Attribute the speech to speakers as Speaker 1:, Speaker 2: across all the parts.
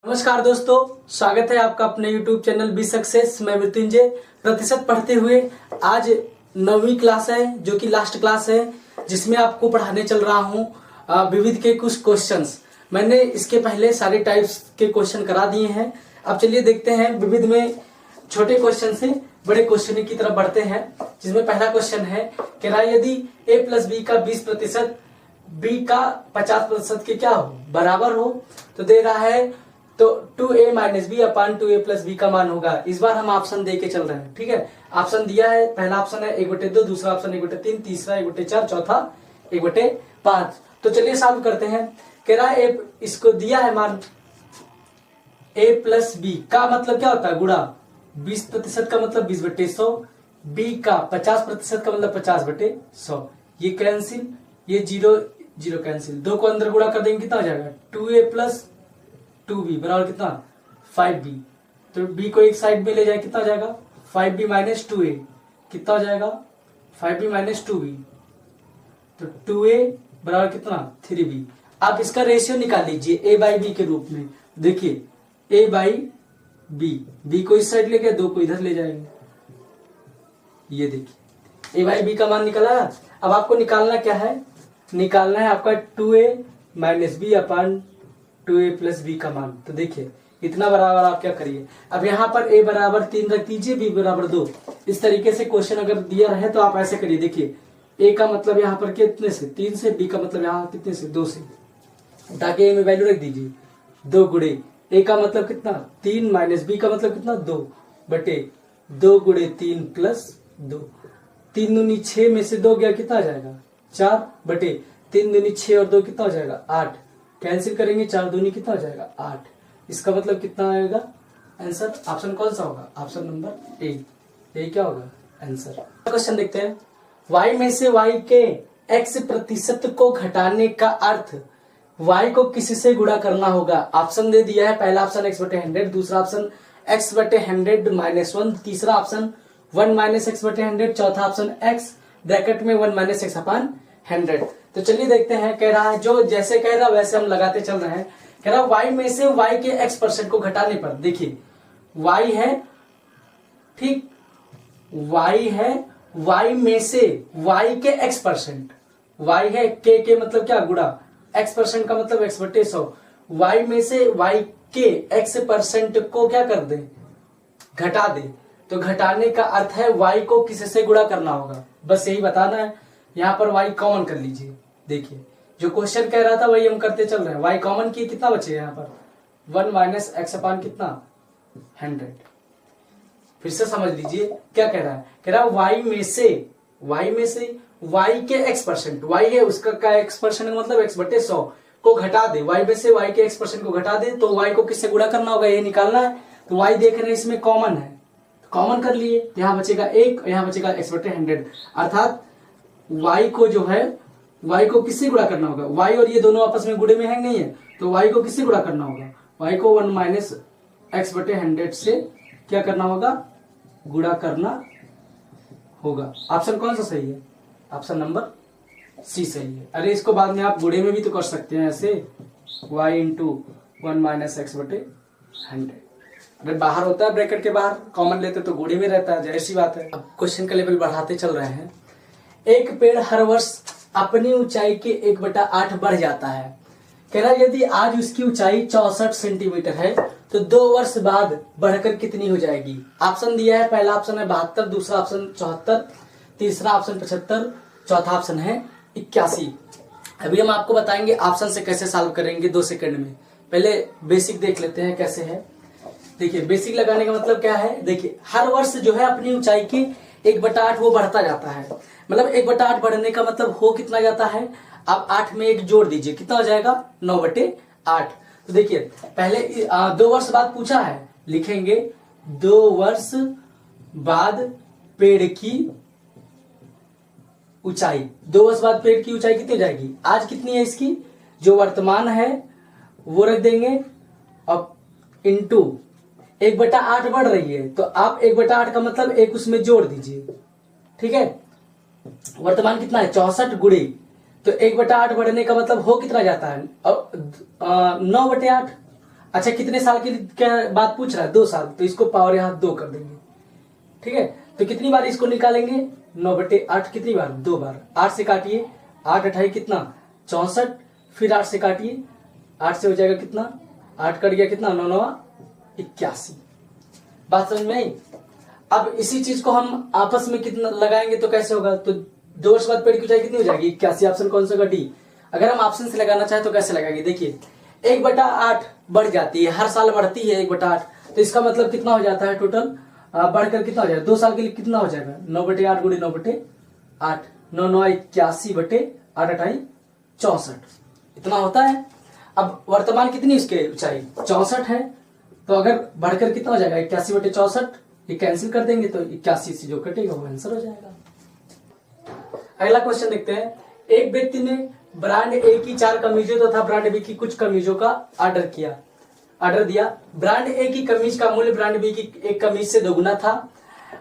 Speaker 1: नमस्कार दोस्तों, स्वागत है आपका अपने YouTube चैनल बी सक्सेस। मैं मृत्युंजय। प्रतिशत पढ़ते हुए आज 9वीं क्लास है, जो कि लास्ट क्लास है, जिसमें आपको पढ़ाने चल रहा हूँ विविध के कुछ क्वेश्चंस। मैंने इसके पहले सारे टाइप्स के क्वेश्चन करा दिए हैं। अब चलिए देखते हैं विविध में छोटे क्वेश्चन से बड़े क्वेश्चन की तरफ बढ़ते हैं। जिसमें पहला क्वेश्चन है कि यदि a प्लस बी का 20%, b का 50% के क्या हो बराबर हो, तो दे रहा है तो 2a माइनस बी अपान 2a प्लस बी का मान होगा। इस बार हम ऑप्शन दे के चल रहे हैं। ठीक है, ऑप्शन दिया है। पहला ऑप्शन है 1/2, दूसरा ऑप्शन 1/3, तीसरा 1/4, चौथा 1/5। तो चलिए सॉल्व करते हैं। कह रहा है इसको दिया है मान a प्लस बी का मतलब क्या होता है गुणा। 20% का मतलब 20/100, b का 50% का मतलब 50/100। ये कैंसिल, ये 0 0 कैंसिल, दो को अंदर गुणा कर देंगे कितना हो जाएगा 2a प्लस 2b बराबर कितना 5b। तो b को एक साइड में ले जाए कितना हो जाएगा 5b माइनस 2a कितना हो जाएगा 5b माइनस 2b। तो 2a बराबर कितना 3b। आप इसका रेशियो निकाल लीजिए a बाई बी के रूप में। देखिए a बाई b को इस साइड ले गए, दो को इधर ले जाएंगे। ये देखिए a बाई बी का मान निकला। अब आपको निकालना क्या है, निकालना है आपका 2a माइनस बी अपान 2a प्लस बी का मान। तो देखिए इतना बराबर आप क्या करिए, अब यहाँ पर a बराबर 3 रख दीजिए, b बराबर 2। इस तरीके से क्वेश्चन अगर दिया रहे तो आप ऐसे करिए। देखिए a का मतलब यहाँ पर कितने से 3 से, b का मतलब यहाँ कितने से 2 से, ताकि a में वैल्यू रख दीजिए 2 गुणे a का मतलब कितना 3 माइनस b का मतलब कितना 2 बटे 2 गुणे 3 प्लस 2। 3 दूनी 6 में से 2 गया कितना आ जाएगा 4 बटे 3 दूनी 6 और 2 कितना हो जाएगा 8। कैंसिल करेंगे 4 दूनी कितना हो जाएगा 8। इसका मतलब कितना आएगा आंसर। ऑप्शन कौन सा होगा, ऑप्शन नंबर ए क्या होगा आंसर। क्वेश्चन देखते हैं। y में से y के x% को घटाने का अर्थ y को किसी से गुणा करना होगा। ऑप्शन दे दिया है। पहला ऑप्शन x/100, दूसरा ऑप्शन x/100 माइनस 1, तीसरा ऑप्शन 1 माइनस x/100, चौथा ऑप्शन x ब्रैकेट में 1 माइनस x अपान 100। तो चलिए देखते हैं। कह रहा है जो जैसे कह रहा वैसे हम लगाते चल रहे हैं। कह रहा y में से y के x% को घटाने पर, देखिए y है, ठीक, y है, y में से y के x%, y है के मतलब क्या गुणा, x% का मतलब x/100। y में से y के x% को क्या कर दे घटा दे। तो घटाने का अर्थ है y को किसी से गुणा करना होगा, बस यही बताना है। यहाँ पर y कॉमन कर लीजिए। देखिए जो क्वेश्चन कह रहा था वही हम करते चल रहे हैं। y कॉमन की कितना बचे यहाँ पर 1 माइनस x अपान कितना 100। फिर से समझ लीजिए क्या कह रहा है। कह रहा है y में से y के x%, y है उसका का x% का मतलब x/100 को घटा दे। y में से y के x% को घटा दे तो y को किससे गुणा करना होगा, ये निकालना है। तो y देख रहे हैं इसमें कॉमन है, कॉमन कर लिए, यहाँ बचेगा 1, यहाँ बचेगा x/100। अर्थात y को जो है y को किससे गुणा करना होगा, y और ये दोनों आपस में गुणे में है नहीं है, तो y को किससे गुणा करना होगा, y को 1 माइनस x/100 से क्या करना होगा गुणा करना होगा। ऑप्शन कौन सा सही है, ऑप्शन नंबर सी सही है। अरे इसको बाद में आप गुणे में भी तो कर सकते हैं ऐसे, y इंटू 1 माइनस x/100। अगर बाहर होता है ब्रैकेट के बाहर कॉमन लेते तो गुणे में रहता है, जैसी बात है। अब क्वेश्चन का लेवल बढ़ाते चल रहे हैं। एक पेड़ हर वर्ष अपनी ऊंचाई के 1/8 बढ़ जाता है। कह रहा यदि आज उसकी ऊंचाई 64 सेंटीमीटर है तो 2 वर्ष बाद बढ़कर कितनी हो जाएगी। ऑप्शन दिया है। पहला ऑप्शन है 72, दूसरा ऑप्शन 74, तीसरा ऑप्शन 75, चौथा ऑप्शन है 81। अभी हम आपको बताएंगे ऑप्शन से कैसे सॉल्व करेंगे 2 सेकंड में। पहले बेसिक देख लेते हैं कैसे है। देखिए बेसिक लगाने का मतलब क्या है, देखिए हर वर्ष जो है अपनी ऊंचाई की 1/8 वो बढ़ता जाता है। मतलब 1/8 बढ़ने का मतलब हो कितना जाता है, आप 8 में 1 जोड़ दीजिए कितना हो जाएगा 9/8। तो देखिए पहले 2 वर्ष बाद पूछा है, लिखेंगे 2 वर्ष बाद पेड़ की ऊंचाई। 2 वर्ष बाद पेड़ की ऊंचाई कितनी हो जाएगी, आज कितनी है इसकी जो वर्तमान है वो रख देंगे, अब इंटू 1/8 बढ़ रही है तो आप 1/8 का मतलब 1 उसमें जोड़ दीजिए। ठीक है, वर्तमान कितना है 64 गुणे, तो 1/8 बढ़ने का मतलब हो कितना जाता है 9/8। अच्छा कितने साल के क्या बात पूछ रहा है, 2 साल, तो इसको पावर यहाँ 2 कर देंगे। ठीक है, तो कितनी बार इसको निकालेंगे, 9/8 कितनी बार, 2 बार। 8 से काटिए, 8 अठाई कितना 64, फिर 8 से काटिए, 8 से हो जाएगा कितना, 8 कट गया कितना 9 9 81। बात समझ में आई। अब इसी चीज को हम आपस में कितना लगाएंगे तो कैसे होगा, तो 2 वर्ष बाद पेड़ की ऊंचाई कितनी हो जाएगी 81। ऑप्शन कौन सा होगा, डी। अगर हम ऑप्शन से लगाना चाहे तो कैसे लगाएंगे, देखिए 1/8 बढ़ जाती है, हर साल बढ़ती है 1/8, तो इसका मतलब कितना हो जाता है टोटल बढ़कर कितना हो जाएगा, 2 साल के लिए कितना हो जाएगा 9/8 गुणे 9/8, 9 9 81 बटे 8 अठाई 64, इतना होता है। अब वर्तमान कितनी इसके ऊंचाई 64 है, तो अगर बढ़कर कितना हो जाएगा 81/64, ये कैंसिल कर देंगे तो 81 से जो कटेगा वो आंसर हो जाएगा। अगला क्वेश्चन देखते हैं। एक व्यक्ति ने ब्रांड ए की 4 कमीजों तथा ब्रांड बी की कुछ कमीजों का ऑर्डर दिया। ब्रांड ए की कमीज का मूल्य ब्रांड बी की एक कमीज से दोगुना था।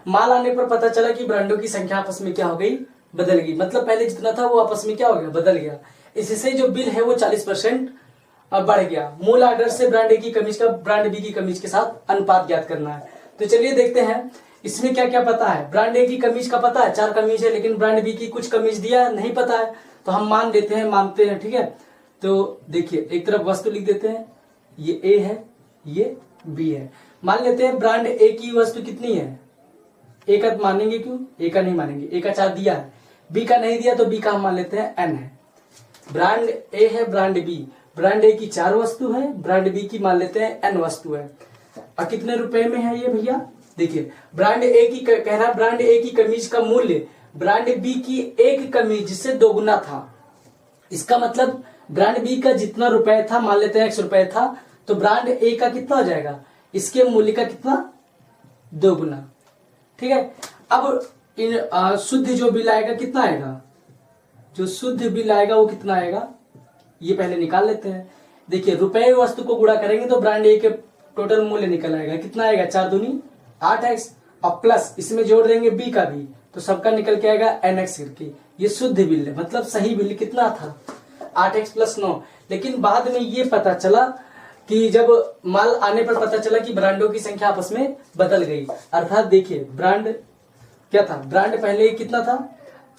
Speaker 1: माल आने पर पता चला कि ब्रांडों की संख्या आपस में क्या हो गई, बदल गई। मतलब पहले जितना था वो आपस में क्या हो गया, बदल गया। इससे जो बिल है वो 40% बढ़ गया। मूल ऑर्डर से ब्रांड ए की कमीज का ब्रांड बी की कमीज के साथ अनुपात ज्ञात करना है। तो चलिए देखते हैं इसमें क्या क्या पता है। ब्रांड ए की कमीज का पता है 4 कमीज है, लेकिन ब्रांड बी की कुछ कमीज दिया नहीं पता है, तो हम मानते हैं। ठीक है, तो देखिए एक तरफ वस्तु लिख देते हैं, ये ए है ये बी है। मान लेते हैं ब्रांड ए की वस्तु कितनी है, ए का मानेंगे क्यों, ए का नहीं मानेंगे, ए का 4 दिया है, बी का नहीं दिया तो बी का हम मान लेते हैं एन है। ब्रांड ए है ब्रांड बी, ब्रांड ए की 4 वस्तु है, ब्रांड बी की मान लेते हैं एन वस्तु है। और कितने रुपए में है ये भैया, देखिए ब्रांड ए की कह रहा ब्रांड ए की कमीज का मूल्य ब्रांड बी की एक कमीज से दोगुना था। इसका मतलब ब्रांड बी का जितना रुपए था, मान लेते हैं 100 रुपए था, तो ब्रांड ए का कितना हो जाएगा, इसके मूल्य का कितना, दोगुना। ठीक है, अब शुद्ध जो बिल आएगा कितना आएगा, जो शुद्ध बिल आएगा वो कितना आएगा, ये पहले निकाल लेते हैं। देखिए रुपए वस्तु को गुणा करेंगे तो ब्रांड ए के टोटल मूल्य निकल आएगा, कितना आएगा 4 दूनी 8x, और प्लस इसमें जोड़ देंगे बी का भी, तो सबका निकल के आएगा nx करके। ये शुद्ध बिल है, मतलब सही बिल कितना था 8x + 9। लेकिन बाद में ये पता चला कि जब माल आने पर पता चला कि ब्रांडों की संख्या आपस में बदल गई। अर्थात देखिए ब्रांड क्या था, ब्रांड पहले कितना था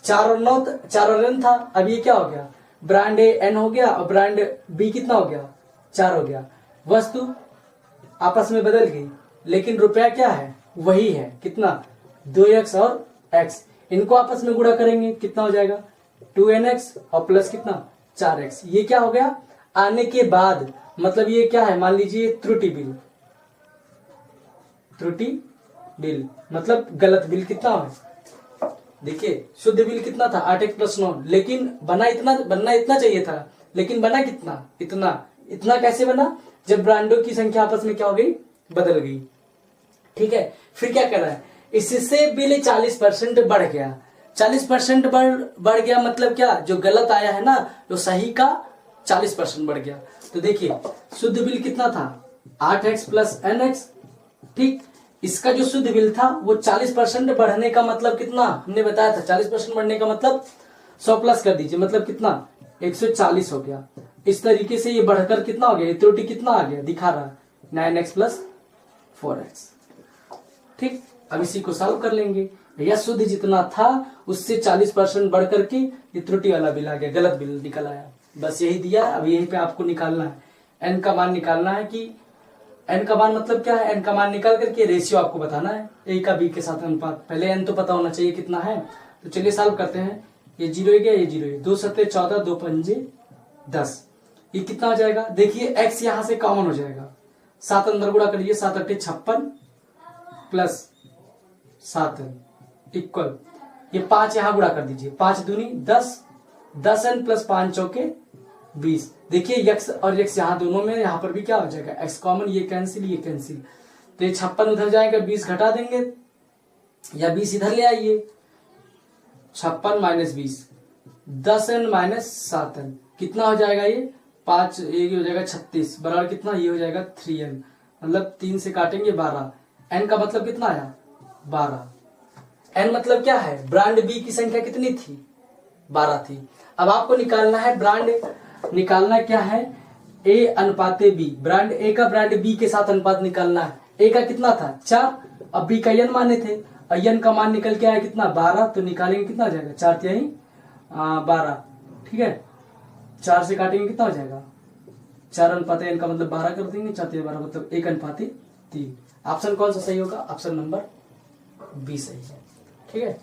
Speaker 1: 4 और 9 4 और n था, अब ये क्या हो गया ब्रांड ए n हो गया और ब्रांड बी कितना हो गया 4 हो गया। वस्तु आपस में बदल गई, लेकिन रुपया क्या है वही है, कितना 2x और x। इनको आपस में गुणा करेंगे कितना हो जाएगा 2nx और प्लस कितना 4x। ये क्या हो गया आने के बाद, मतलब ये क्या है, मान लीजिए त्रुटि बिल मतलब गलत बिल कितना है। देखिए शुद्ध बिल कितना था 8x + 9, लेकिन बनना इतना चाहिए था, लेकिन बना कितना, इतना कैसे बना, जब ब्रांडों की संख्या आपस में क्या हो गई, बदल गई। ठीक है, फिर क्या कर रहा है, इससे बिल 40% बढ़ गया। 40% बढ़ गया मतलब क्या, जो गलत आया है ना, जो सही का 40% बढ़ गया। तो देखिए शुद्ध बिल कितना था 8x + nx। ठीक, इसका जो शुद्ध बिल था वो 40% बढ़ने का मतलब कितना, हमने बताया था 40% बढ़ने का मतलब 100 प्लस कर दीजिए, मतलब कितना 140 हो गया। इस तरीके से ये बढ़कर कितना हो गया, त्रुटि कितना आ गया, दिखा रहा 9x + 4x। ठीक, अब इसी को सॉल्व कर लेंगे। भैया शुद्ध जितना था उससे 40% बढ़ करके ये त्रुटि वाला बिल आ गया, गलत बिल निकल आया। बस यही दिया, अब यहीं पे आपको निकालना है, एन का मान निकालना है कि एन का मान मतलब क्या है, एन का मान निकाल करके रेशियो आपको बताना है ए का बी के साथ अनुपात। पहले एन तो पता होना चाहिए कितना है, तो चलिए सॉल्व करते हैं। ये 0 गया, ये 0 है, 2 7 14 2 5 10, ये कितना हो जाएगा, देखिए x यहां से कॉमन हो जाएगा, 7 अंदर गुणा करिए, 7 8 56 प्लस 7 इक्वल, ये 5 यहां गुणा कर दीजिए, 5 दूनी 10, 10n + 5 चौके 20। देखिए x और x यहाँ दोनों में, यहाँ पर भी क्या हो जाएगा x कॉमन, ये कैंसिल ये कैंसिल, तो ये 56 उधर जाएगा, 20 घटा देंगे या 20 इधर ले आइए, 56 - 20 10n - 7n कितना हो जाएगा, ये 5 ये हो जाएगा 36 बराबर कितना, ये हो जाएगा 3n, मतलब 3 से काटेंगे 12। n का मतलब कितना आया 12। n मतलब क्या है, ब्रांड बी की संख्या कितनी थी 12 थी। अब आपको निकालना है ब्रांड, निकालना क्या है ए अनुपाते बी, ब्रांड ए का ब्रांड बी के साथ अनुपात निकालना है। ए का कितना था 4, अब बी का एन माने थे, एन का मान निकल के आया कितना 12, तो निकालेंगे कितना हो जाएगा 4 तिहाई 12, ठीक है। 4 से काटेंगे कितना हो जाएगा 4 अनुपाते एन का मतलब 12 कर देंगे, 4 तिहाई 12 मतलब 1 अनुपाते 3। ऑप्शन कौन सा सही होगा, ऑप्शन नंबर बी सही है, ठीक है।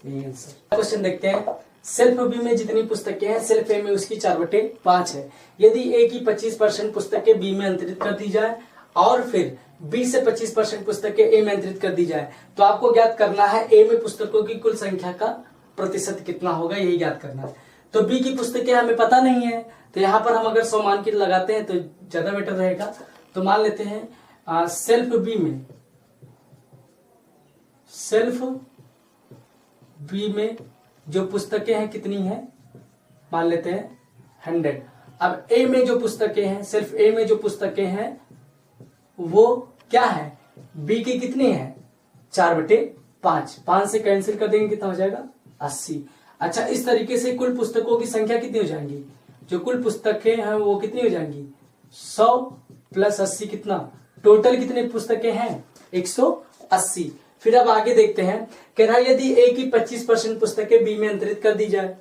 Speaker 1: क्वेश्चन देखते हैं, सेल्फ बी में जितनी पुस्तकें हैं सेल्फ ए में उसकी 4/5 है। यदि ए की 25% पुस्तकें बी में अंतरित कर दी जाए और फिर बी से 25% पुस्तकें ए में अंतरित कर दी जाए, तो आपको ज्ञात करना है ए में पुस्तकों की कुल संख्या का प्रतिशत कितना होगा, यही ज्ञात करना है। तो बी की पुस्तकें हमें पता नहीं है, तो यहाँ पर हम अगर 100 मान के लगाते हैं तो ज्यादा बेटर रहेगा। तो मान लेते हैं सेल्फ बी में जो पुस्तकें हैं कितनी हैं, मान लेते हैं 100। अब ए में जो पुस्तकें हैं, सिर्फ ए में जो पुस्तकें हैं वो क्या है, बी की कितनी है 4/5, 5 से कैंसिल कर देंगे कितना हो जाएगा 80। अच्छा, इस तरीके से कुल पुस्तकों की संख्या कितनी हो जाएंगी, जो कुल पुस्तकें हैं वो कितनी हो जाएंगी 100 + 80 कितना, टोटल कितनी पुस्तकें हैं 180। फिर अब आगे देखते हैं, कह रहा है यदि ए की 25% पुस्तकें बी में अंतरित कर दी जाए,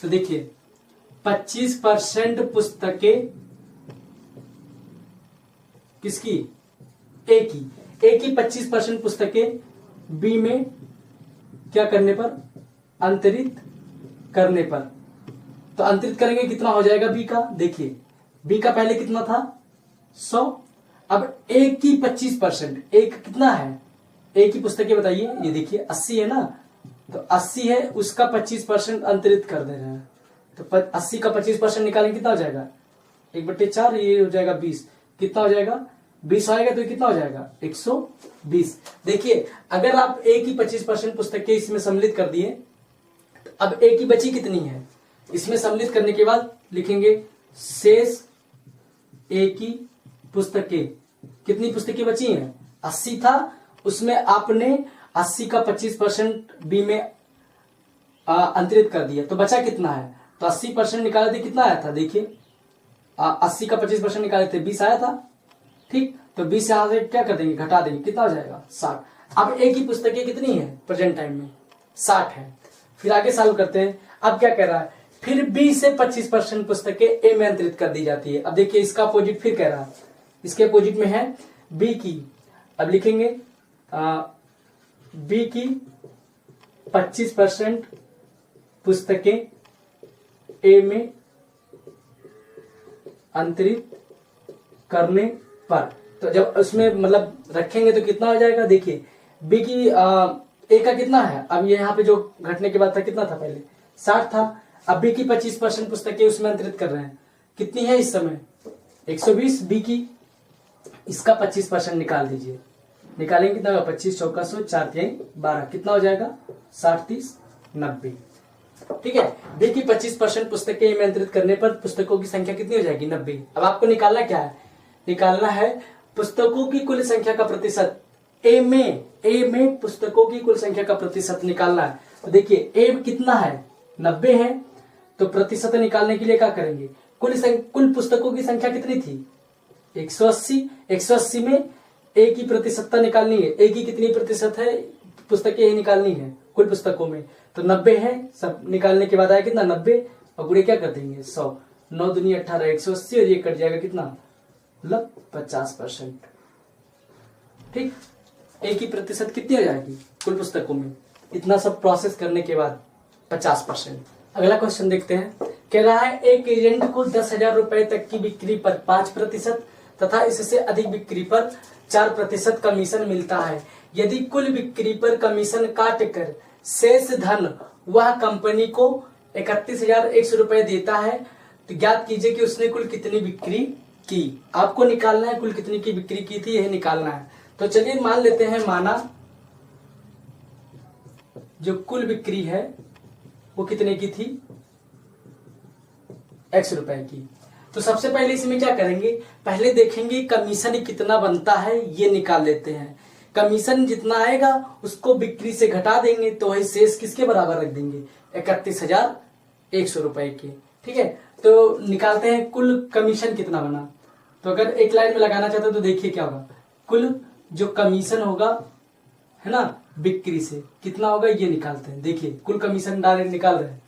Speaker 1: तो देखिए 25% पुस्तकें किसकी, ए की 25% पुस्तकें बी में क्या करने पर, अंतरित करने पर, तो अंतरित करेंगे कितना हो जाएगा बी का, देखिए बी का पहले कितना था 100, अब ए की 25%, एक कितना है ए की पुस्तकें बताइए, ये देखिए 80 है ना, तो 80 है उसका 25% अंतरित कर दे रहे हैं, तो 80 का 25% निकालेंगे कितना हो जाएगा 1/4, ये हो जाएगा 20, कितना हो जाएगा 20 आएगा, तो कितना हो जाएगा 120। देखिए अगर आप ए की 25% पुस्तकें इसमें सम्मिलित कर दिए, तो अब ए की बची कितनी है, इसमें सम्मिलित करने के बाद लिखेंगे शेष ए की पुस्तकें, कितनी पुस्तकें बची हैं 80 था, उसमें आपने 80 का 25% बी में अंतरित कर दिया, तो बचा कितना है, तो 80% निकाले थे कितना आया था, देखिए 80 का 25% निकाले थे 20 आया था, ठीक। तो 20 से आगे क्या कर देंगे, घटा देंगे, कितना हो जाएगा 60। अब ए की पुस्तकें कितनी है प्रेजेंट टाइम में 60 है। फिर आगे सॉल्व करते हैं, अब क्या कह रहा है, फिर बी से 25% पुस्तकें ए में अंतरित कर दी जाती है। अब देखिए इसका अपोजिट फिर कह रहा है, इसके अपोजिट में है बी की, अब लिखेंगे बी की 25% पुस्तकें ए में अंतरित करने पर, तो जब उसमें मतलब रखेंगे तो कितना हो जाएगा, देखिए बी की ए का कितना है, अब ये यहाँ पे जो घटने के बाद था कितना था, पहले 60 था, अब बी की 25% पुस्तकें उसमें अंतरित कर रहे हैं, कितनी है इस समय 120 बी की, इसका 25% निकाल दीजिए, निकालेंगे कितना होगा 25 चौका 100 4 तिहाई 12, कितना हो जाएगा 60 30 90, ठीक है। बी की 25% पुस्तकें में अंतरित करने पर पुस्तकों की संख्या कितनी हो जाएगी 90। अब आपको निकालना क्या है, निकालना है पुस्तकों की कुल संख्या का प्रतिशत, ए में पुस्तकों की कुल संख्या का प्रतिशत निकालना है। तो देखिए ए कितना है 90 है, तो प्रतिशत निकालने के लिए क्या करेंगे, कुल पुस्तकों की संख्या कितनी थी 180 में ए की प्रतिशतता निकालनी है, ए की कितनी प्रतिशत है पुस्तकें ही निकालनी है कुल पुस्तकों में, तो 90 है, सब निकालने के बाद आया कितना 90, और गुणे क्या कर देंगे 100, 9 दूनी 18 180, और ये कट जाएगा कितना मतलब 50%, ठीक। ए की प्रतिशत कितनी हो जाएगी कुल पुस्तकों में, इतना सब प्रोसेस करने के बाद 50%। अगला क्वेश्चन देखते हैं, कह रहा है एक एजेंट को 10,000 रुपए तक की बिक्री पर 5% तथा इससे अधिक बिक्री पर 4% कमीशन मिलता है। यदि कुल बिक्री पर कमीशन काट कर शेष धन वह कंपनी को 31,100 रुपए देता है, तो ज्ञात कीजिए कि उसने कुल कितनी बिक्री की। आपको निकालना है कुल कितनी की बिक्री की थी, यह निकालना है। तो चलिए मान लेते हैं, माना जो कुल बिक्री है वो कितने की थी X रुपए की। तो सबसे पहले इसमें क्या करेंगे, पहले देखेंगे कमीशन कितना बनता है, ये निकाल लेते हैं। कमीशन जितना आएगा उसको बिक्री से घटा देंगे, तो वही शेष किसके बराबर रख देंगे 31,100 रुपए के, ठीक है। तो निकालते हैं कुल कमीशन कितना बना। तो अगर एक लाइन में लगाना चाहते हो तो देखिए क्या होगा, कुल जो कमीशन होगा है ना बिक्री से कितना होगा ये निकालते हैं। देखिए कुल कमीशन डायरेक्ट निकाल रहे हैं।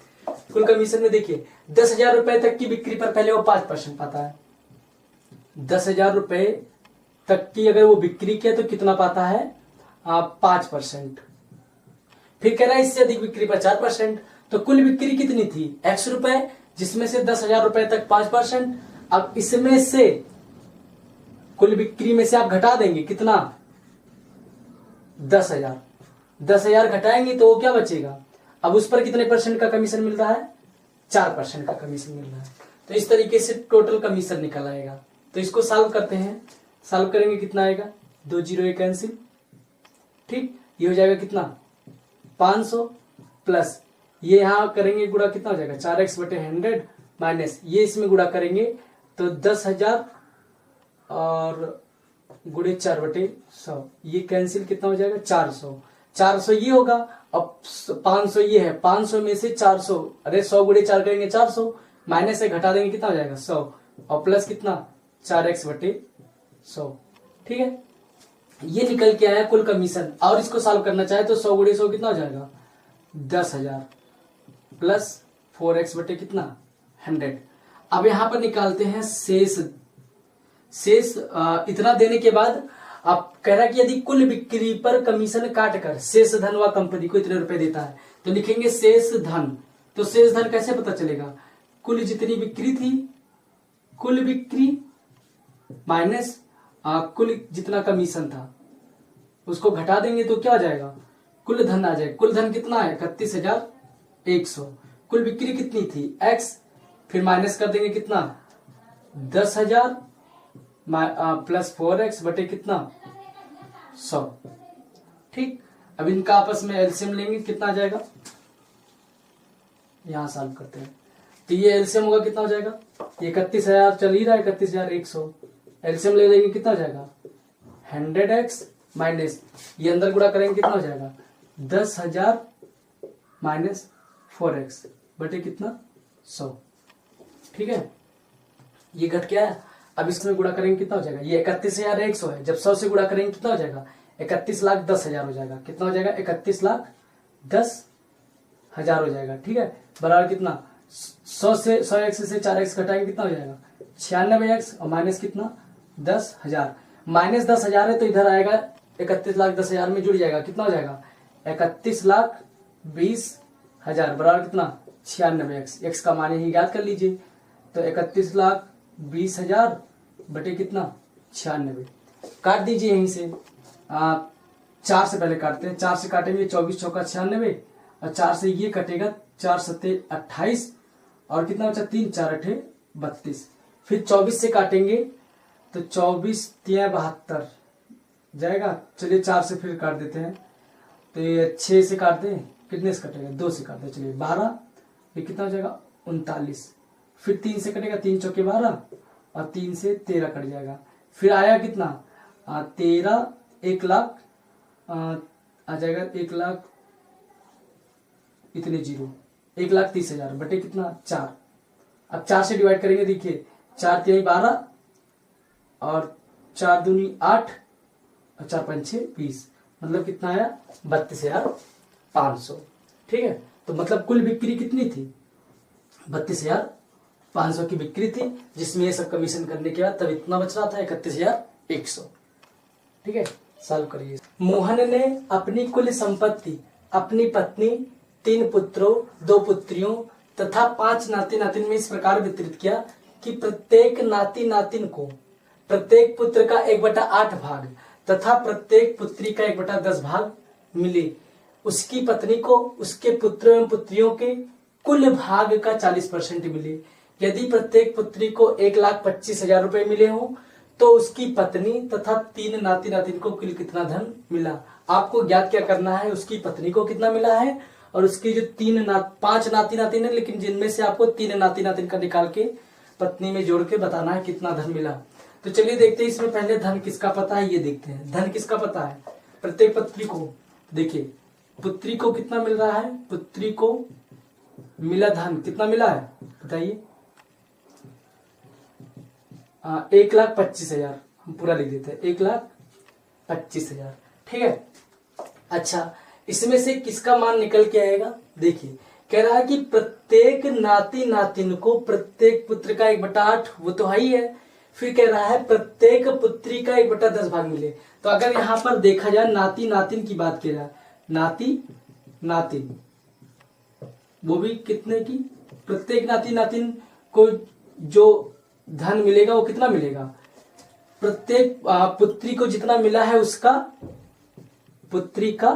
Speaker 1: कुल कमीशन में देखिए 10,000 रुपए तक की बिक्री पर पहले वो 5% पाता है। 10,000 रुपए तक की अगर वो बिक्री किया तो कितना पाता है 5%। फिर कह रहा है इससे अधिक बिक्री पर 4%। तो कुल बिक्री कितनी थी x रुपए, जिसमें से 10,000 रुपए तक 5%। अब इसमें से कुल बिक्री में से आप घटा देंगे कितना 10,000। 10,000 घटाएंगे तो वो क्या बचेगा, अब उस पर कितने परसेंट का कमीशन मिल रहा है 4% का कमीशन मिल रहा है। तो इस तरीके से टोटल कमीशन निकल आएगा। तो इसको सॉल्व करते हैं। सॉल्व करेंगे कितना आएगा, 2 0 1 कैंसिल, ठीक। ये हो जाएगा कितना 500 प्लस ये यहां करेंगे गुणा कितना हो जाएगा 4x बटे 100 माइनस ये इसमें गुणा करेंगे तो 10,000 और गुणे 4 बटे 100 ये कैंसिल कितना हो जाएगा 400। 400 ये होगा, अब 500 ये है, 500 में से 400 अरे 100 गुणे 4 करेंगे 400 माइनस से घटा देंगे कितना हो जाएगा 100 और प्लस कितना 4x बटे 100, ठीक है। ये निकल के आया कुल कमीशन। और इसको सॉल्व करना चाहे तो 100 गुणे 100 कितना हो जाएगा 10,000 प्लस 4x बटे कितना 100। अब यहां पर निकालते हैं शेष। इतना देने के बाद अब कह रहा है कि यदि कुल बिक्री पर कमीशन काटकर शेष धन व कंपनी को इतने रुपए देता है तो लिखेंगे शेष धन। तो शेष धन कैसे पता चलेगा, कुल जितनी बिक्री थी, कुल बिक्री माइनस कुल जितना कमीशन था उसको घटा देंगे तो क्या आ जाएगा कुल धन आ जाएगा। कुल धन कितना है 31,100। कुल बिक्री कितनी थी x, फिर माइनस कर देंगे कितना 10,000 प्लस 4x बटे कितना 100, ठीक। अब इनका आपस में एलसीएम लेंगे कितना आ जाएगा, यहां सॉल्व करते हैं तो ये एलसीएम होगा कितना हो जाएगा, 31,000 चल ही रहा है 31,100, एलसीएम ले लेंगे कितना हो जाएगा 100x माइनस ये अंदर गुणा करेंगे कितना हो जाएगा 10,000 माइनस 4x बटे कितना 100, ठीक है। ये घट गया है। अब इसमें गुणा करेंगे कितना हो जाएगा, ये 31,100 है, जब 100 से गुणा करेंगे कितना हो जाएगा 31,10,000 हो जाएगा। कितना हो जाएगा 31,10,000 हो जाएगा, ठीक है। बराबर कितना 100 से 100x से 4x घटाएंगे कितना हो जाएगा 96x और माइनस कितना 10,000। माइनस 10,000 है तो इधर आएगा 31,10,000 में जुड़ जाएगा कितना हो जाएगा 31,20,000 बराबर कितना 96x। x का मान ही याद कर लीजिए तो 31,20,000 बटे कितना 96। काट दीजिए यहीं से 4 से पहले काटते हैं। 4 से काटेंगे 24 चौका 96 और 4 से ये कटेगा 4 सत्ते 28 और कितना बचा 3 4 8 32। फिर 24 से काटेंगे तो 24 3 72 जाएगा। चलिए 4 से फिर काट देते हैं तो ये 6 से काट दें कितने से कटेगा 2 से काट दें, चलिए 12, ये कितना हो जाएगा 39। फिर 3 से कटेगा 3 चौके 12 और 3 से 13 कट जाएगा। फिर आया कितना 13 1 लाख आ जाएगा 1 लाख इतने 1,30,000 बटे कितना 4। अब 4 से डिवाइड करेंगे, देखिए 4 3 12 और 4 दूनी 8 और 4 5 20 मतलब कितना आया 32,500, ठीक है। तो मतलब कुल बिक्री कितनी थी 32,500 की बिक्री थी, जिसमें ये सब कमीशन करने के बाद तब इतना बच रहा था 31,100, ठीक है। सॉल्व करिए। मोहन ने अपनी कुल संपत्ति अपनी पत्नी 3 पुत्रों 2 पुत्रियों तथा 5 नाती नातिन में इस प्रकार वितरित किया कि प्रत्येक नाती नातिन को प्रत्येक पुत्र का 1/8 भाग तथा प्रत्येक पुत्री का 1/10 भाग मिले। उसकी पत्नी को उसके पुत्र एवं पुत्रियों के कुल भाग का 40% मिले। यदि प्रत्येक पुत्री को 1,25,000 रुपए मिले हों तो उसकी पत्नी तथा 3 नाती नातिन को कुल कितना धन मिला। आपको ज्ञात क्या करना है, उसकी पत्नी को कितना मिला है और उसकी जो 5 नाती नातिन है, लेकिन जिनमें से आपको 3 नाती नातिन का निकाल के पत्नी में जोड़ के बताना है कितना धन मिला। तो चलिए देखते हैं इसमें पहले धन किसका पता है, ये देखते हैं। धन किसका पता है, प्रत्येक पुत्री को। देखिए पुत्री को कितना मिल रहा है, पुत्री को मिला धन कितना मिला है बताइए 1,25,000 हम पूरा लिख देते हैं, 1,25,000। ठीक है। अच्छा, इसमें से किसका मान निकल के आएगा? देखिए, कह रहा है कि प्रत्येक नाती नातिन को प्रत्येक पुत्र का 1/8, वो तो है ही है। फिर कह रहा है प्रत्येक पुत्री का 1/10 भाग मिले। तो अगर यहाँ पर देखा जाए नाती नातिन की बात की जाए, नाती नातिन वो भी कितने की, प्रत्येक नाती नातिन को जो धन मिलेगा वो कितना मिलेगा? प्रत्येक पुत्री को जितना मिला है उसका पुत्री का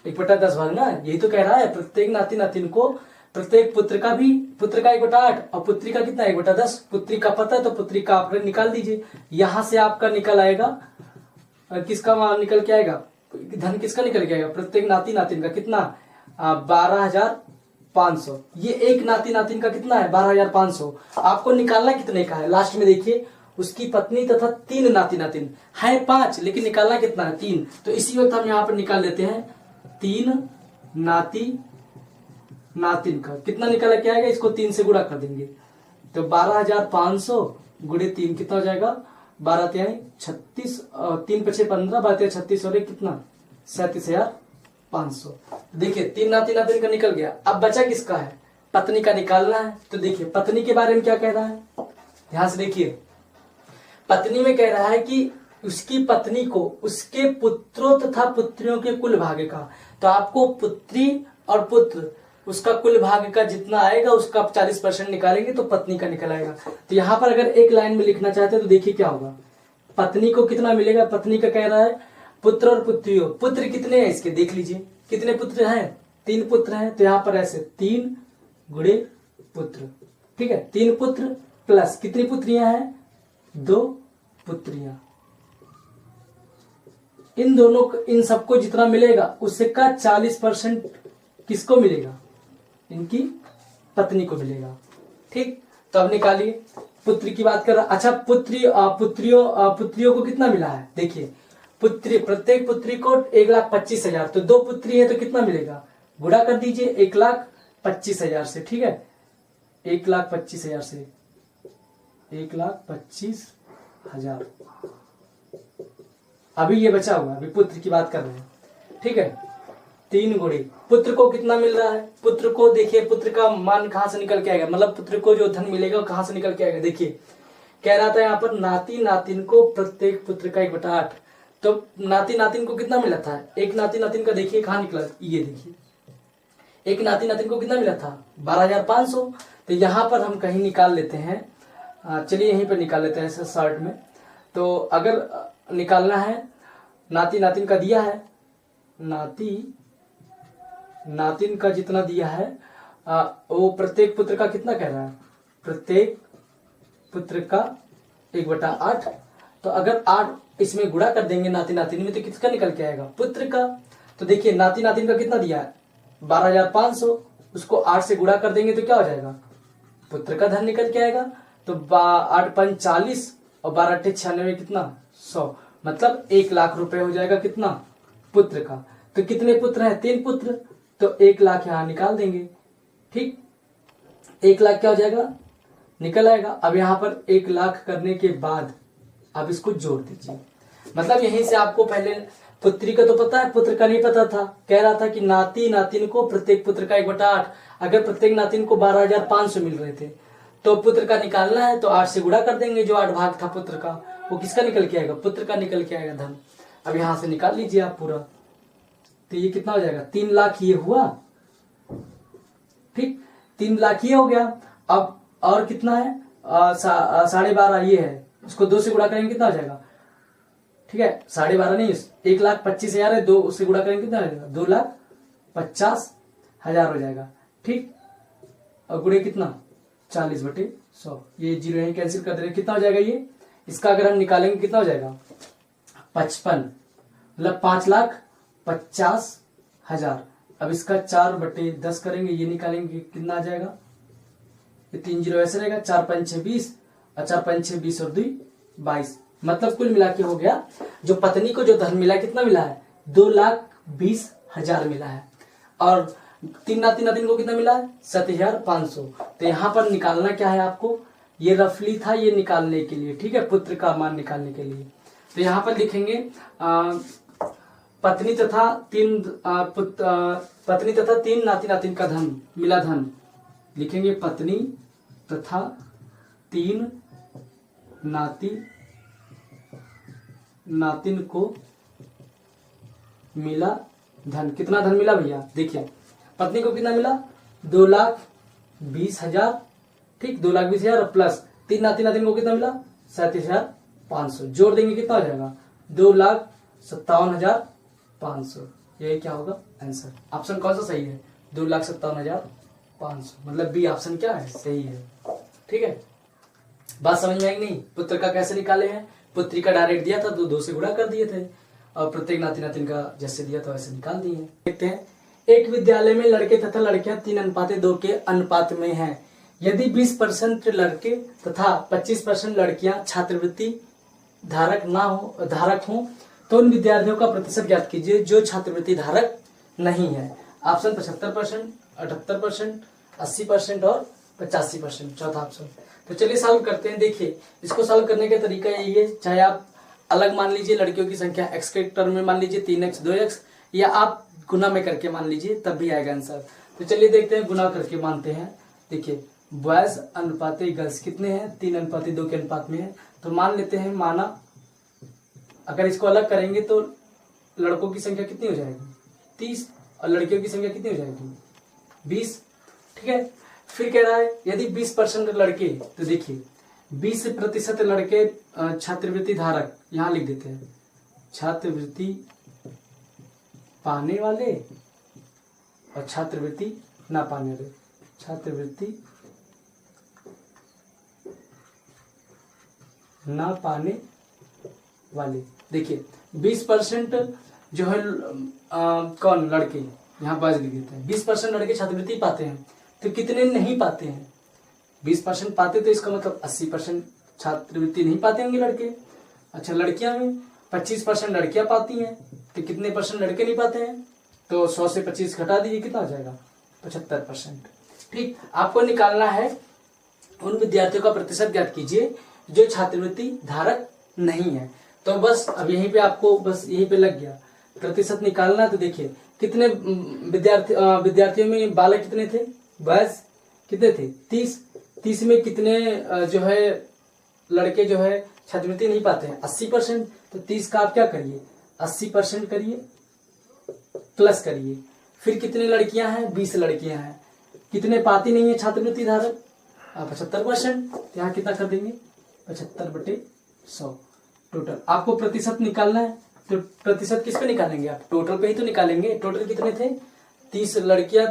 Speaker 1: 1/10 भाग ना, यही तो कह रहा है। प्रत्येक नाती नातिन को प्रत्येक पुत्र का 1/8 और पुत्री का कितना 1/10। पुत्री का पता है तो पुत्री का आप निकाल दीजिए। यहां से आपका निकल आएगा, किसका मान निकल के आएगा? धन किसका निकल के आएगा? प्रत्येक नाती नातिन का कितना? 12,500। ये एक नाती नातिन का कितना है? 12,500। आपको निकालना कितने का है? लास्ट में देखिए, उसकी पत्नी तथा 3 नाती नातिन है 5, लेकिन निकालना कितना है? 3। तो इसी वक्त हम यहाँ पर निकाल लेते हैं 3 नाती नातिन का कितना निकल के आएगा, इसको 3 से गुणा कर देंगे तो 12,500 गुणे 3 कितना हो जाएगा? 12 तिहाई 36, 3 पछे 15, 12 36 और कितना 37,500। देखिए 3 नाती नातिन का निकल गया। अब बचा किसका है? पत्नी का निकालना है। तो देखिए पत्नी के बारे में क्या कह रहा है, ध्यान से देखिए। पत्नी में कह रहा है कि उसकी पत्नी को उसके पुत्रों तथा पुत्रियों के कुल भाग्य का, तो आपको पुत्री और पुत्र उसका कुल भाग्य का जितना आएगा उसका 40% निकालेंगे तो पत्नी का निकल आएगा। तो यहाँ पर अगर एक लाइन में लिखना चाहते हैं तो देखिए क्या होगा, पत्नी को कितना मिलेगा? पत्नी का कह रहा है पुत्र और पुत्रियों, पुत्र कितने हैं इसके देख लीजिए, कितने पुत्र हैं? 3 पुत्र हैं। तो यहाँ पर ऐसे 3 गुणे पुत्र, ठीक है, 3 पुत्र प्लस कितनी पुत्रियां हैं? 2 पुत्रियां। इन दोनों इन सबको जितना मिलेगा उसका 40% किसको मिलेगा? इनकी पत्नी को मिलेगा। ठीक, तो अब निकालिए। पुत्री की बात कर रहा। अच्छा, पुत्रियों को कितना मिला है? देखिए पुत्री, प्रत्येक पुत्री को 1,25,000। तो 2 पुत्री है तो कितना मिलेगा? गुणा कर दीजिए 1,25,000 से। ठीक है, 1,25,000 से 1,25,000। अभी ये बचा हुआ, अभी पुत्र की बात कर रहे हैं। ठीक है, 3 गुणे पुत्र को कितना मिल रहा है? पुत्र को देखिए, पुत्र का मान कहां से निकल के आएगा, मतलब पुत्र को जो धन मिलेगा वो कहां से निकल के आएगा? देखिए कह रहा था यहाँ पर नाती नातिन को प्रत्येक पुत्र का 1/8। तो नाती नातिन को कितना मिला था? एक नाती नातिन का देखिए कहाँ निकला, ये देखिए एक नाती नातिन को कितना मिला था? 12,500। तो यहाँ पर हम कहीं निकाल लेते हैं, चलिए यहीं पर निकाल लेते हैं ऐसे शॉर्ट में। तो अगर निकालना है, नाती नातिन का दिया है, नाती नातिन का जितना दिया है वो प्रत्येक पुत्र का कितना कह रहा है? प्रत्येक पुत्र का 1/8। तो अगर 8 इसमें गुणा कर देंगे नाती नातिन में तो किसका निकल के आएगा? पुत्र का। तो देखिए नाती नातिन का कितना दिया है? 12,500। उसको 8 से गुणा कर देंगे तो क्या हो जाएगा? पुत्र का धन निकल के आएगा। तो 8 5 40 और 12 8 96 कितना? 100। मतलब 1,00,000 रुपए हो जाएगा कितना? पुत्र का। तो कितने पुत्र हैं? 3 पुत्र। तो 1,00,000 यहां निकाल देंगे। ठीक, 1,00,000 क्या हो जाएगा? निकल आएगा। अब यहां पर 1,00,000 करने के बाद आप इसको जोड़ दीजिए। मतलब यहीं से आपको पहले पुत्री का तो पता है, पुत्र का नहीं पता था। कह रहा था कि नाती नातिन को प्रत्येक पुत्र का 1/8। अगर प्रत्येक नातिन को 12,500 मिल रहे थे तो पुत्र का निकालना है तो 8 से गुणा कर देंगे। जो 8 भाग था पुत्र का वो किसका निकल के आएगा? पुत्र का निकल के आएगा धन। अब यहां से निकाल लीजिए आप पूरा। तो ये कितना हो जाएगा? 3,00,000 ये हुआ। ठीक, 3,00,000 ये हो गया। अब और कितना है? 12.5 ये है, उसको 2 से गुणा करेंगे कितना हो जाएगा? ठीक है, 12.5 नहीं, 1,25,000 है, 2 उससे गुणा करेंगे कितना हो जाएगा? 2,50,000 हो जाएगा। ठीक, और गुणे कितना? 40/100। ये 0 यही कैंसिल कर दे रहे, कितना हो जाएगा ये? इसका अगर हम निकालेंगे कितना हो जाएगा? 55, मतलब 5,50,000। अब इसका 4/10 करेंगे, ये निकालेंगे कितना आ जाएगा? ये 3 0 ऐसे रहेगा, 4 5 6 20 और 4 5 6 20 और 2 22। मतलब कुल मिला के हो गया, जो पत्नी को जो धन मिला कितना मिला है? 2,20,000 मिला है। और 3 नाती नातिन को कितना मिला है? 7,500। तो यहाँ पर निकालना क्या है आपको? ये रफली था ये निकालने के लिए, ठीक है, पुत्र का मान निकालने के लिए। तो यहाँ पर लिखेंगे पत्नी तथा तीन नाती नातिन का धन मिला धन, लिखेंगे पत्नी तथा तीन नाती नातिन को मिला धन। कितना धन मिला भैया? देखिए पत्नी को कितना मिला? 2,20,000, ठीक, 2,20,000 प्लस तीन नाती नातिन को कितना मिला? 37,500। जोड़ देंगे कितना हो जाएगा? 2,57,500। यही क्या होगा आंसर? ऑप्शन कौन सा सही है? 2,57,500, मतलब बी ऑप्शन क्या है? सही है। ठीक है, बात समझ में आई नहीं? पुत्र का कैसे निकाले हैं? पुत्री का डायरेक्ट दिया था तो 2 से गुणा कर दिए थे, और प्रत्येक नाती नातिन का जैसे दिया था वैसे निकाल दिए। देखते हैं, एक विद्यालय में लड़के तथा लड़कियां 3:2 के अनुपात में हैं। यदि 20% लड़के तथा 25% लड़कियां छात्रवृत्ति धारक हों तो उन विद्यार्थियों का प्रतिशत ज्ञात कीजिए जो छात्रवृत्ति धारक नहीं है। ऑप्शन 75%, 78%, 80% और 85%, चौथा ऑप्शन। तो चलिए सॉल्व करते हैं। देखिए इसको सॉल्व करने का तरीका यही है, चाहे आप अलग मान लीजिए लड़कियों की संख्या x के टर्म में मान लीजिए 3x 2x, या आप गुना में करके मान लीजिए, तब भी आएगा आंसर। तो चलिए देखते हैं, गुना करके मानते हैं। देखिए बॉयज अनुपाते गर्ल्स कितने हैं? 3:2 के अनुपात में है। तो मान लेते हैं, माना अगर इसको अलग करेंगे तो लड़कों की संख्या कितनी हो जाएगी? 30, और लड़कियों की संख्या कितनी हो जाएगी? 20। ठीक है, फिर कह रहा है यदि 20% लड़के, तो देखिए 20% लड़के छात्रवृत्ति धारक, यहां लिख देते हैं छात्रवृत्ति पाने वाले और छात्रवृत्ति ना पाने वाले, छात्रवृत्ति ना पाने वाले। देखिए 20% जो है कौन? लड़के, यहाँ बाज लिख देते हैं। 20% लड़के छात्रवृत्ति पाते हैं, तो कितने नहीं पाते हैं? 20% पाते तो इसका मतलब 80% छात्रवृत्ति नहीं पाते होंगे लड़के। अच्छा, लड़कियां में 25% लड़कियां पाती हैं, तो कितने परसेंट लड़के नहीं पाते हैं? तो 100 से 25 घटा दीजिए, कितना हो जाएगा? 75%। ठीक, आपको निकालना है उन विद्यार्थियों का प्रतिशत ज्ञात कीजिए जो छात्रवृत्ति धारक नहीं है। तो बस अब यहीं पे आपको बस यहीं पे लग गया प्रतिशत निकालना। तो देखिए कितने विद्यार्थियों में बालक कितने थे? बॉयज कितने थे? 30 में कितने जो है लड़के जो है छात्रवृत्ति नहीं पाते हैं? 80%। तो 30 का आप क्या करिए? 80% करिए प्लस करिए, फिर कितने लड़कियां हैं? 20 लड़कियां हैं। कितने पाती नहीं है छात्रवृत्ति धारक? 75%। यहाँ कितना कर देंगे? 75/100। टोटल आपको प्रतिशत निकालना है, तो प्रतिशत किस पे निकालेंगे आप? टोटल पे ही तो निकालेंगे। टोटल कितने थे? 30 लड़कियां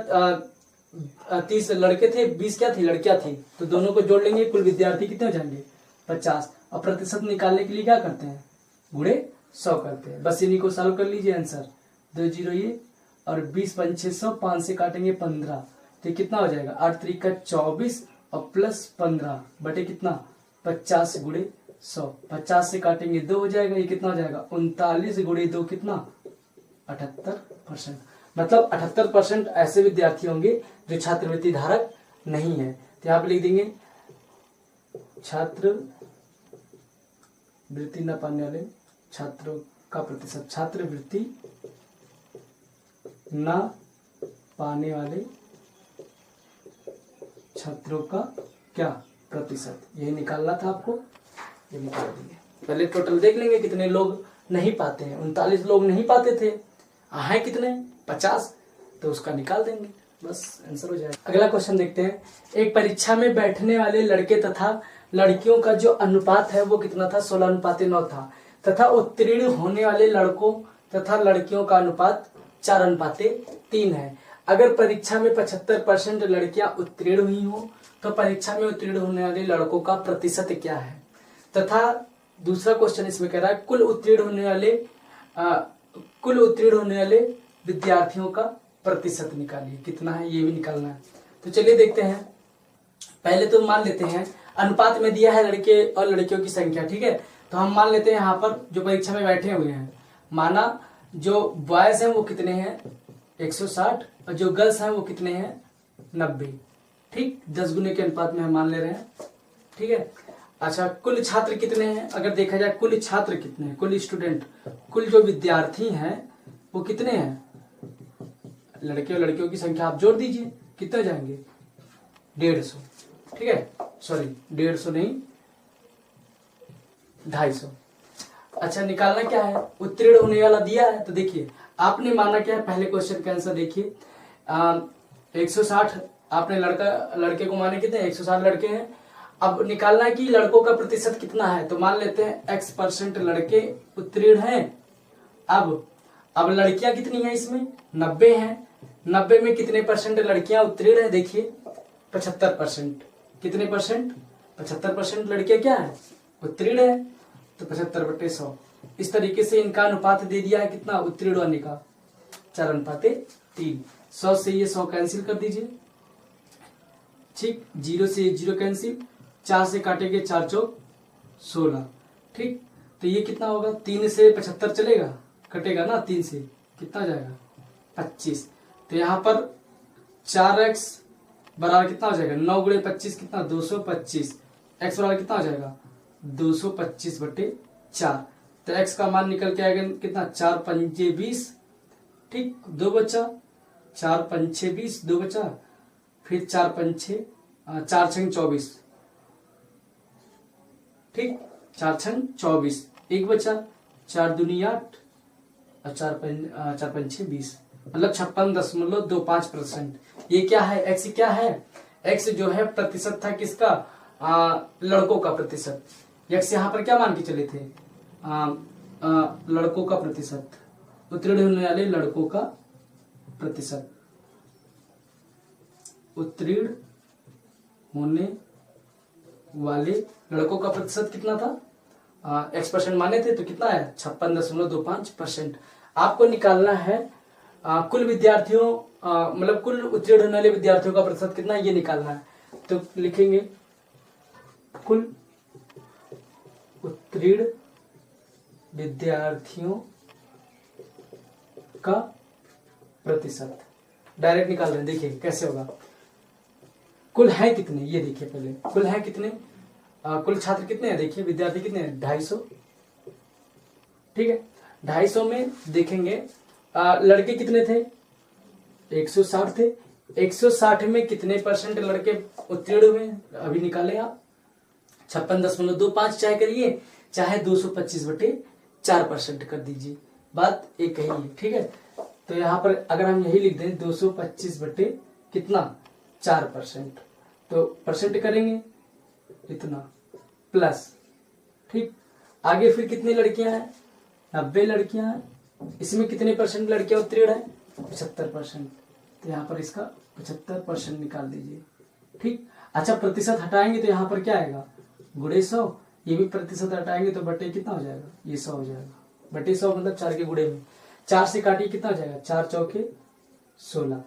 Speaker 1: 30 लड़के थे, 20 क्या थी? लड़कियां थी। तो दोनों को जोड़ लेंगे, कुल विद्यार्थी कितने हो जाएंगे? 50। और प्रतिशत निकालने के लिए क्या करते हैं? गुणे 100 करते हैं। बस इन्हीं को सॉल्व कर लीजिए। आंसर 2 0 ये, और 20 5 600, 5 से काटेंगे 15, तो कितना हो जाएगा? 8 3 24 और प्लस 15 बटे कितना? 50 गुणे 100। 50 से काटेंगे 2 हो जाएगा, ये कितना हो जाएगा? 39 गुणे 2 कितना? 78%। मतलब 78% ऐसे विद्यार्थी होंगे जो छात्रवृत्ति धारक नहीं है। तो यहाँ पे लिख देंगे छात्रवृत्ति न पाने वाले छात्रों का प्रतिशत, छात्रवृत्ति न पाने वाले छात्रों का क्या प्रतिशत, यही निकालना था आपको, ये निकाल देंगे। पहले टोटल देख लेंगे कितने लोग नहीं पाते हैं। 39 लोग नहीं पाते थे, है कितने? 50, तो उसका निकाल देंगे, बस आंसर हो जाएगा। अगला क्वेश्चन देखते हैं। एक परीक्षा में बैठने वाले लड़के तथा लड़कियों का जो अनुपात है वो कितना था? 16:9 था, तथा उत्तीर्ण होने वाले लड़कों तथा लड़कियों का अनुपात 4:3 है। अगर परीक्षा में 75% लड़कियां उत्तीर्ण हुई हो तो परीक्षा में उत्तीर्ण होने वाले लड़कों का प्रतिशत क्या है? तथा दूसरा क्वेश्चन इसमें कह रहा है कुल उत्तीर्ण होने वाले विद्यार्थियों का प्रतिशत निकालिए, कितना है ये भी निकालना है। तो चलिए देखते हैं। पहले तो मान लेते हैं अनुपात में दिया है लड़के और लड़कियों की संख्या, ठीक है। तो हम मान लेते हैं यहाँ पर जो परीक्षा में बैठे हुए हैं, माना जो बॉयज हैं वो कितने हैं? 160, और जो गर्ल्स हैं वो कितने हैं? 90। ठीक, 10 गुने के अनुपात में हम मान ले रहे हैं। ठीक है। अच्छा, कुल छात्र कितने हैं? अगर देखा जाए कुल छात्र कितने हैं, कुल स्टूडेंट, कुल जो विद्यार्थी हैं वो कितने हैं? लड़के और लड़कियों की संख्या आप जोड़ दीजिए, कितने जाएंगे? 150। ठीक है, सॉरी 150 नहीं, 250। अच्छा, निकालना क्या है? उत्तीर्ण होने वाला दिया है, तो देखिए आपने माना क्या है, पहले क्वेश्चन का आंसर देखिए। 160 आपने लड़के को माने कितने? 160 लड़के हैं। अब निकालना है कि लड़कों का प्रतिशत कितना है, तो मान लेते हैं x% लड़के उत्तीर्ण हैं। अब लड़कियां कितनी हैं इसमें? 90 हैं। 90 में कितने परसेंट लड़कियां उत्तीर्ण है? देखिए 75%। कितने परसेंट? 75% लड़कियां क्या है? उत्तीर्ण है। तो 75/100। इस तरीके से इनका अनुपात दे दिया है कितना उत्तीर्ण होने का? 4:3। 100 से ये 100 कैंसिल कर दीजिए। ठीक, 0 से 0 कैंसिल, 4 से काटेंगे 4 चौक 16। ठीक, तो ये कितना होगा? 3 से 75 चलेगा, कटेगा ना 3 से, कितना जाएगा? 25। तो यहाँ पर 4x बराबर कितना हो जाएगा? 9 × 25 कितना? 225। x बराबर कितना हो जाएगा? 225/4। तो x का मान निकल के आएगा कितना? 4×5 = 20। ठीक, 2 बचा, 4×5 = 20, 2 बचा, फिर 4×5 = 4×6 = 24। ठीक, 4×6 = 24, 1 बचा, 4×2 = 8 और 4×5 = 20, मतलब 56.25%। ये क्या है? x क्या है? x जो है प्रतिशत था किसका? लड़कों का प्रतिशत। x यहाँ पर क्या मान के चले थे? लड़कों का प्रतिशत, उत्तीर्ण होने वाले लड़कों का प्रतिशत। उत्तीर्ण होने वाले लड़कों का प्रतिशत कितना था? x% माने थे, तो कितना है? 56.25%। आपको निकालना है कुल विद्यार्थियों, मतलब कुल उत्तीर्ण होने वाले विद्यार्थियों का प्रतिशत कितना, ये निकालना है। तो लिखेंगे कुल उत्तीर्ण विद्यार्थियों का प्रतिशत। डायरेक्ट निकाल रहे हैं, देखिए कैसे होगा। कुल है कितने, ये देखिए पहले कुल है कितने, कुल छात्र कितने हैं? देखिए विद्यार्थी कितने हैं? 250। ठीक है, 250 में देखेंगे लड़के कितने थे? 160 थे। 160 में कितने परसेंट लड़के उत्तीर्ण हुए? अभी निकाले आप। 56.25 चाहे करिए, चाहे 225/4% कर दीजिए, बात एक ही है। ठीक है, तो यहाँ पर अगर हम यही लिख दें 225 कितना 4%, तो परसेंट करेंगे इतना प्लस। ठीक, आगे फिर कितनी लड़कियां हैं? 90 लड़कियां हैं। इसमें कितने परसेंट लड़कियां उत्तीर्ण है? 75%। तो यहाँ पर इसका 75% निकाल दीजिए। ठीक, अच्छा प्रतिशत हटाएंगे तो यहाँ पर क्या आएगा? गुणे 100। ये भी प्रतिशत हटाएंगे तो बटे कितना हो जाएगा? ये 100 हो जाएगा। बटे 100 मतलब 4 के गुणे में 4 से काटिए कितना हो जाएगा? 4 चौके 16।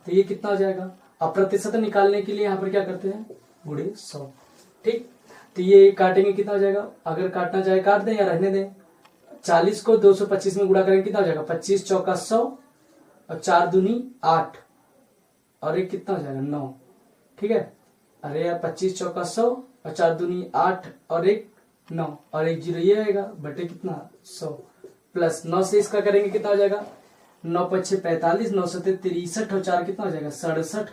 Speaker 1: तो ये कितना हो जाएगा? अब प्रतिशत निकालने के लिए यहाँ पर क्या करते हैं? गुणे 100। ठीक, तो ये काटेंगे कितना हो जाएगा? अगर काटना चाहे काट दें या रहने दें। 40 को 225 में गुणा करेंगे कितना हो जाएगा? 25 चौका 100 और 4 दूनी 8 और एक कितना हो जाएगा? 9। ठीक है, अरे यार 25 चौका 100 और 4 दूनी 8 और एक 9 और एक 0, ये आएगा बटे कितना? 100 प्लस 9 से इसका करेंगे कितना हो जाएगा? 9 × 5 = 45, 9 × 7 = 63 और 4 कितना हो जाएगा? 67,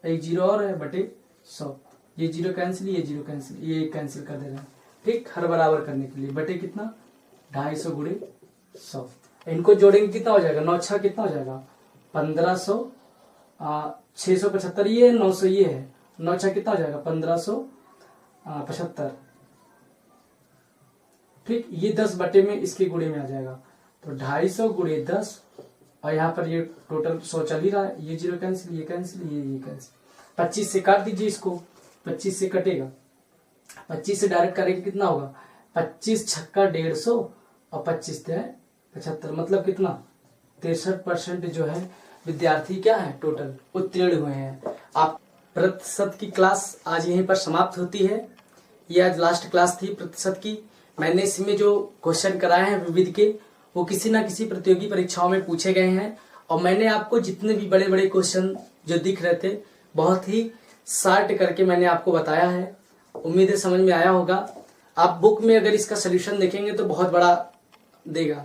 Speaker 1: एक 0 और है बटे 100। ये 0 कैंसिल, ये 0 कैंसिल, ये कैंसिल कर देना। ठीक, हर बराबर करने के लिए बटे कितना? 250 × 100। इनको जोड़ेंगे कितना हो जाएगा? 9 × 6 कितना हो जाएगा? 1500, 675 ये है, 900 ये है, 9 × 6 कितना हो जाएगा? 1575। ठीक, ये 10 बटे में इसके गुणे में आ जाएगा, तो 250 × 10 और यहाँ पर ये टोटल 100 चल ही रहा है। ये 0 कैंसिल, ये कैंसिल, ये कैंसिल। 25 से काट दीजिए इसको, 25 से कटेगा, 25 से डायरेक्ट करेंगे कितना होगा? 25 छक्का 150 और 25 × 75, मतलब कितना? 63% जो है विद्यार्थी क्या है टोटल उत्तीर्ण हुए हैं। आप प्रतिशत की क्लास आज यहीं पर समाप्त होती है। ये आज लास्ट क्लास थी प्रतिशत की। मैंने इसमें जो क्वेश्चन कराए हैं विविध के, वो किसी ना किसी प्रतियोगी परीक्षाओं में पूछे गए हैं और मैंने आपको जितने भी बड़े बड़े क्वेश्चन जो दिख रहे थे बहुत ही शार्ट करके मैंने आपको बताया है। उम्मीद है समझ में आया होगा। आप बुक में अगर इसका सोल्यूशन देखेंगे तो बहुत बड़ा देगा,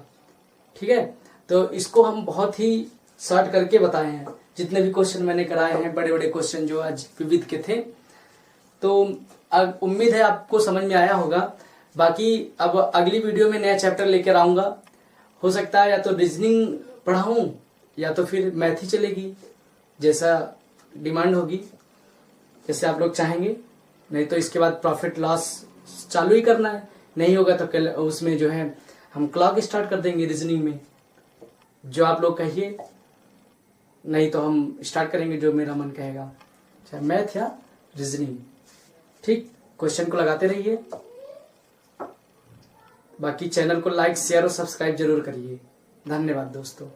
Speaker 1: ठीक है। तो इसको हम बहुत ही शॉर्ट करके बताए हैं, जितने भी क्वेश्चन मैंने कराए हैं, बड़े बड़े क्वेश्चन जो आज विविध के थे। तो अब उम्मीद है आपको समझ में आया होगा। बाकी अब अगली वीडियो में नया चैप्टर लेकर आऊंगा। हो सकता है या तो रीजनिंग पढ़ाऊं या तो फिर मैथ ही चलेगी, जैसा डिमांड होगी, जैसे आप लोग चाहेंगे। नहीं तो इसके बाद प्रॉफिट लॉस चालू ही करना है, नहीं होगा तो कल उसमें जो है हम क्लॉक स्टार्ट कर देंगे रीजनिंग में, जो आप लोग कहिए। नहीं तो हम स्टार्ट करेंगे जो मेरा मन कहेगा, चाहे मैथ या रीजनिंग। ठीक, क्वेश्चन को लगाते रहिए। बाकी चैनल को लाइक शेयर और सब्सक्राइब जरूर करिए। धन्यवाद दोस्तों।